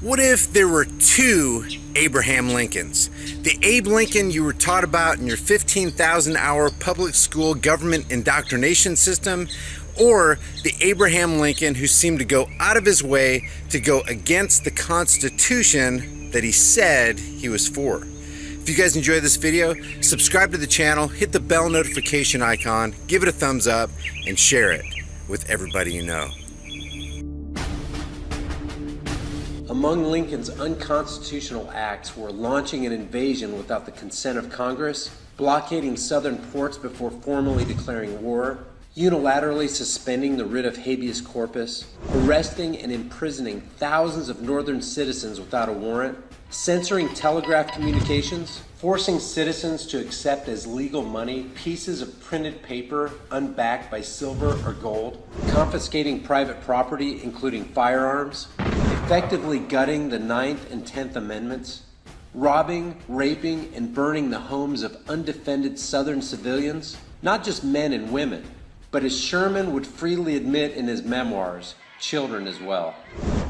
What if there were two Abraham Lincolns? The Abe Lincoln you were taught about in your 15,000-hour public school government indoctrination system, or the Abraham Lincoln who seemed to go out of his way to go against the Constitution that he said he was for? If you guys enjoyed this video, subscribe to the channel, hit the bell notification icon, give it a thumbs up, and share it with everybody you know. Among Lincoln's unconstitutional acts were launching an invasion without the consent of Congress, blockading southern ports before formally declaring war, unilaterally suspending the writ of habeas corpus, arresting and imprisoning thousands of northern citizens without a warrant, censoring telegraph communications, forcing citizens to accept as legal money pieces of printed paper unbacked by silver or gold, confiscating private property, including firearms, effectively gutting the 9th and 10th Amendments, robbing, raping, and burning the homes of undefended Southern civilians, not just men and women, but as Sherman would freely admit in his memoirs, children as well.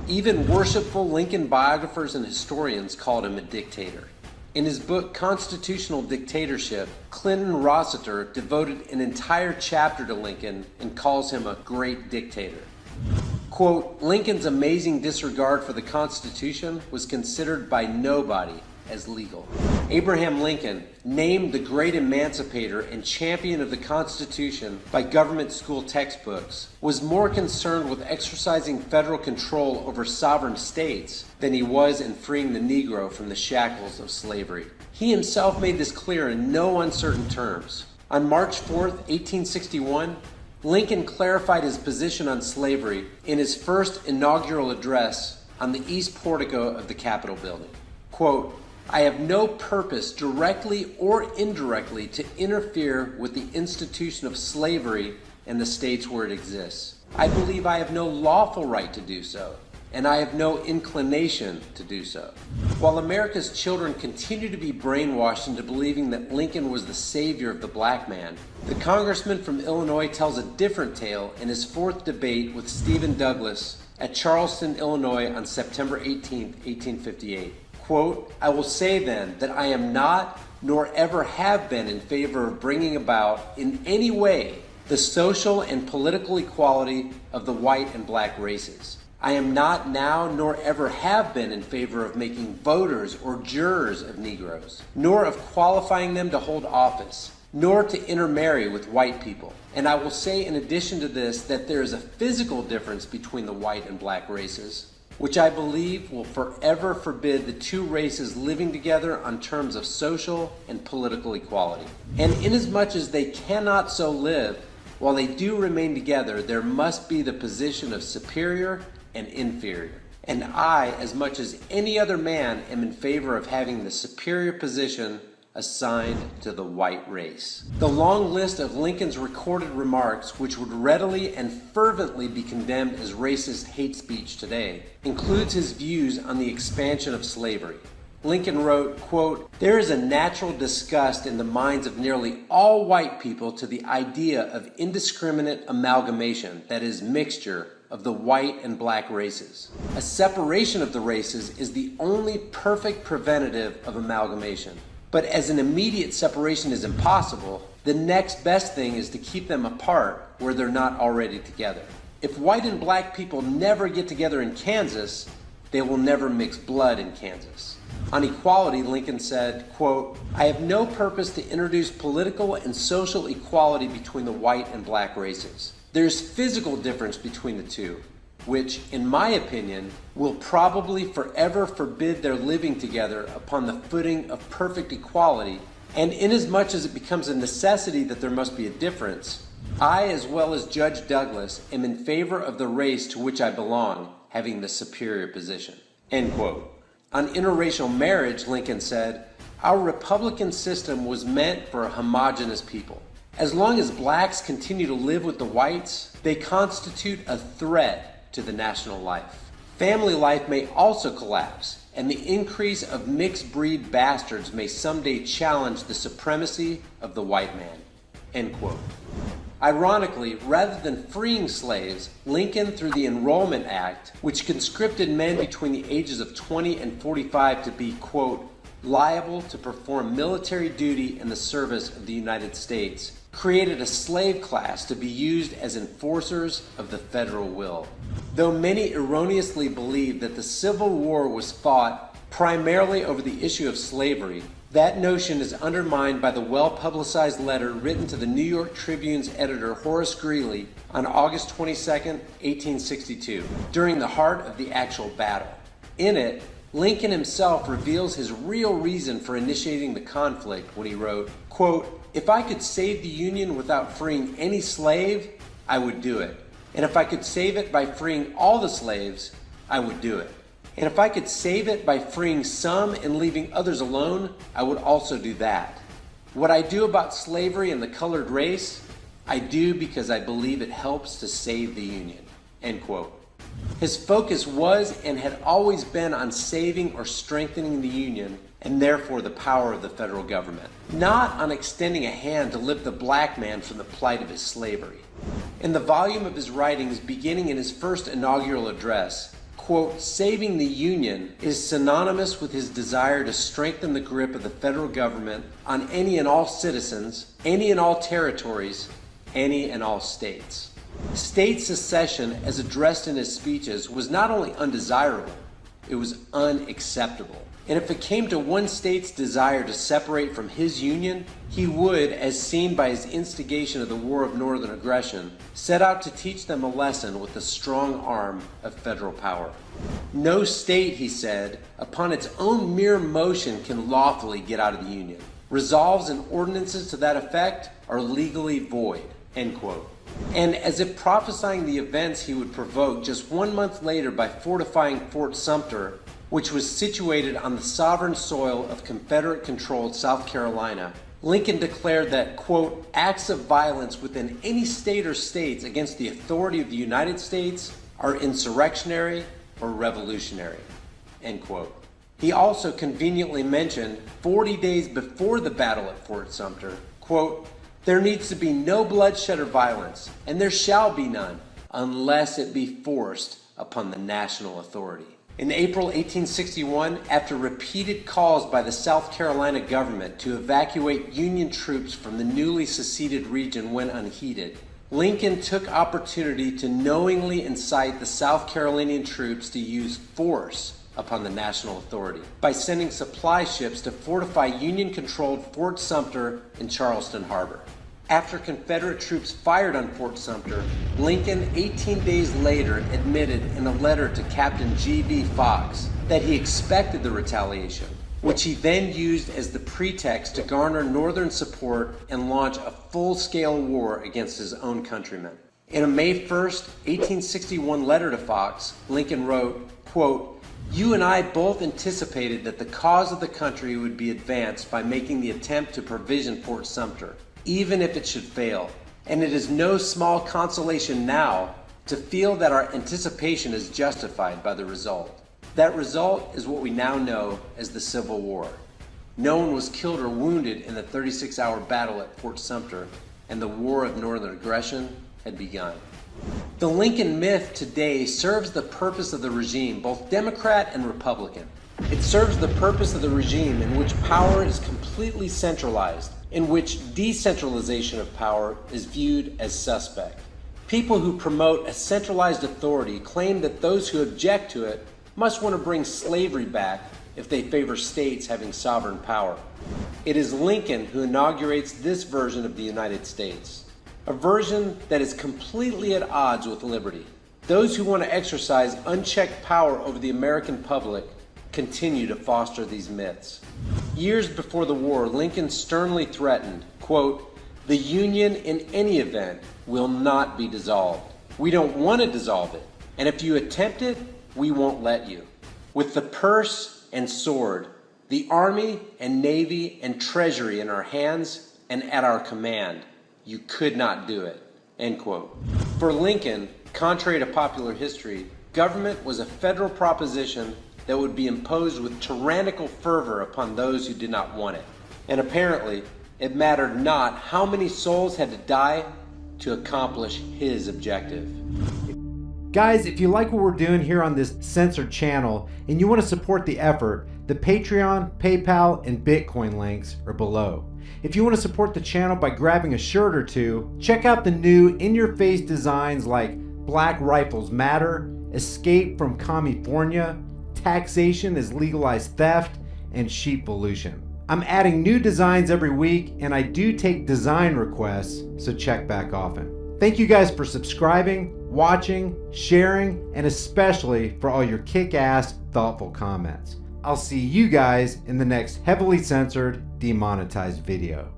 Even worshipful Lincoln biographers and historians called him a dictator. In his book, Constitutional Dictatorship, Clinton Rossiter devoted an entire chapter to Lincoln and calls him a great dictator. Quote, Lincoln's amazing disregard for the Constitution was considered by nobody as legal. Abraham Lincoln, named the great emancipator and champion of the Constitution by government school textbooks, was more concerned with exercising federal control over sovereign states than he was in freeing the Negro from the shackles of slavery. He himself made this clear in no uncertain terms. On March 4th, 1861, Lincoln clarified his position on slavery in his first inaugural address on the east portico of the Capitol building. Quote, I have no purpose directly or indirectly to interfere with the institution of slavery in the states where it exists. I believe I have no lawful right to do so, and I have no inclination to do so. While America's children continue to be brainwashed into believing that Lincoln was the savior of the black man, the congressman from Illinois tells a different tale in his fourth debate with Stephen Douglas at Charleston, Illinois on September 18, 1858. Quote, I will say then that I am not, nor ever have been in favor of bringing about in any way the social and political equality of the white and black races. I am not now, nor ever have been in favor of making voters or jurors of Negroes, nor of qualifying them to hold office, nor to intermarry with white people. And I will say in addition to this that there is a physical difference between the white and black races, which I believe will forever forbid the two races living together on terms of social and political equality. And inasmuch as they cannot so live, while they do remain together, there must be the position of superior and inferior. And I, as much as any other man, am in favor of having the superior position assigned to the white race. The long list of Lincoln's recorded remarks, which would readily and fervently be condemned as racist hate speech today, includes his views on the expansion of slavery. Lincoln wrote, quote, there is a natural disgust in the minds of nearly all white people to the idea of indiscriminate amalgamation, that is, mixture of the white and black races. A separation of the races is the only perfect preventative of amalgamation. But as an immediate separation is impossible, the next best thing is to keep them apart where they're not already together. If white and black people never get together in Kansas, they will never mix blood in Kansas. On equality, Lincoln said, quote, I have no purpose to introduce political and social equality between the white and black races. There's physical difference between the two, which, in my opinion, will probably forever forbid their living together upon the footing of perfect equality, and inasmuch as it becomes a necessity that there must be a difference, I, as well as Judge Douglas, am in favor of the race to which I belong having the superior position. End quote. On interracial marriage, Lincoln said, our Republican system was meant for a homogeneous people. As long as blacks continue to live with the whites, they constitute a threat to the national life. Family life may also collapse, and the increase of mixed breed bastards may someday challenge the supremacy of the white man. End quote. Ironically, rather than freeing slaves, Lincoln, through the Enrollment Act, which conscripted men between the ages of 20 and 45 to be, quote, liable to perform military duty in the service of the United States, created a slave class to be used as enforcers of the federal will. Though many erroneously believe that the Civil War was fought primarily over the issue of slavery, that notion is undermined by the well-publicized letter written to the New York Tribune's editor Horace Greeley on August 22, 1862, during the heart of the actual battle. In it, Lincoln himself reveals his real reason for initiating the conflict when he wrote, quote, "If I could save the Union without freeing any slave, I would do it. And if I could save it by freeing all the slaves, I would do it. And if I could save it by freeing some and leaving others alone, I would also do that. What I do about slavery and the colored race, I do because I believe it helps to save the Union." End quote. His focus was and had always been on saving or strengthening the Union and therefore the power of the federal government, not on extending a hand to lift the black man from the plight of his slavery. In the volume of his writings beginning in his first inaugural address, quote, "saving the Union" is synonymous with his desire to strengthen the grip of the federal government on any and all citizens, any and all territories, any and all states. State secession, as addressed in his speeches, was not only undesirable, it was unacceptable. And if it came to one state's desire to separate from his Union, he would, as seen by his instigation of the War of Northern Aggression, set out to teach them a lesson with the strong arm of federal power. No state, he said, upon its own mere motion can lawfully get out of the Union. Resolves and ordinances to that effect are legally void, end quote. And as if prophesying the events he would provoke just 1 month later by fortifying Fort Sumter, which was situated on the sovereign soil of Confederate-controlled South Carolina, Lincoln declared that, quote, "acts of violence within any state or states against the authority of the United States are insurrectionary or revolutionary," end quote. He also conveniently mentioned 40 days before the battle at Fort Sumter, quote, "there needs to be no bloodshed or violence, and there shall be none, unless it be forced upon the national authority." In April 1861, after repeated calls by the South Carolina government to evacuate Union troops from the newly seceded region went unheeded, Lincoln took opportunity to knowingly incite the South Carolinian troops to use force upon the national authority by sending supply ships to fortify Union-controlled Fort Sumter in Charleston Harbor. After Confederate troops fired on Fort Sumter, Lincoln, 18 days later, admitted in a letter to Captain G.B. Fox that he expected the retaliation, which he then used as the pretext to garner Northern support and launch a full-scale war against his own countrymen. In a May 1st, 1861 letter to Fox, Lincoln wrote, quote, "You and I both anticipated that the cause of the country would be advanced by making the attempt to provision Fort Sumter, even if it should fail, and it is no small consolation now to feel that our anticipation is justified by the result. That result is what we now know as the Civil War. No one was killed or wounded in the 36-hour battle at Fort Sumter, and the War of Northern Aggression had begun." The Lincoln myth today serves the purpose of the regime, both Democrat and Republican. It serves the purpose of the regime in which power is completely centralized, in which decentralization of power is viewed as suspect. People who promote a centralized authority claim that those who object to it must want to bring slavery back if they favor states having sovereign power. It is Lincoln who inaugurates this version of the United States, a version that is completely at odds with liberty. Those who want to exercise unchecked power over the American public continue to foster these myths. Years before the war, Lincoln sternly threatened, quote, "The Union in any event will not be dissolved. We don't want to dissolve it, and if you attempt it, we won't let you. With the purse and sword, the Army and Navy and Treasury in our hands and at our command, you could not do it," end quote. For Lincoln, contrary to popular history, government was a federal proposition that would be imposed with tyrannical fervor upon those who did not want it. And apparently, it mattered not how many souls had to die, to accomplish his objective. Guys, if you like what we're doing here on this censored channel and you want to support the effort, the Patreon, PayPal, and Bitcoin links are below. If you want to support the channel by grabbing a shirt or two, check out the new in-your-face designs like Black Rifles Matter, Escape from California, Taxation is Legalized Theft, and Sheepvolution. I'm adding new designs every week, and I do take design requests, so check back often. Thank you guys for subscribing, watching, sharing, and especially for all your kick-ass, thoughtful comments. I'll see you guys in the next heavily censored, demonetized video.